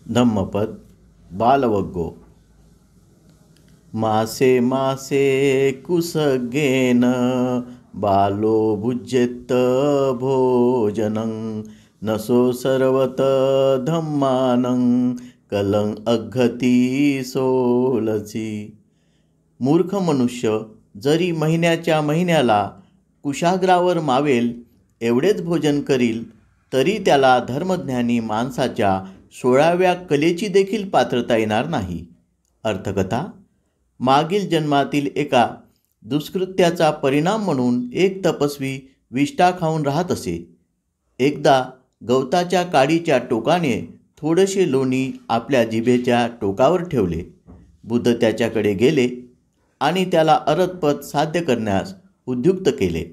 धम्मपद बालवग्गो। मासे मासे कुसगेन बालो भुज्येत भोजनं नसो सर्वत धम्मानं कलं अघ्घती सोलसी। मूर्ख मनुष्य जरी महिन्याच्या महिन्याला कुशाग्रावर मावेल एवढेच भोजन करील तरी त्याला धर्मज्ञानी माणसाच्या 16व्या कलेची देखील पात्रता येणार नाही। अर्थकथा: मागील जन्मातील एका दुष्कृत्याचा परिणाम म्हणून एक तपस्वी विष्ठा खाऊन राहत असे। एकदा गवताच्या काडीच्या टोकाने थोडेसे लोणी आपल्या जिभेच्या टोकावर ठेवले। बुद्ध त्याच्याकडे गेले आणि त्याला अरतपद साध्य करण्यास उद्युक्त केले।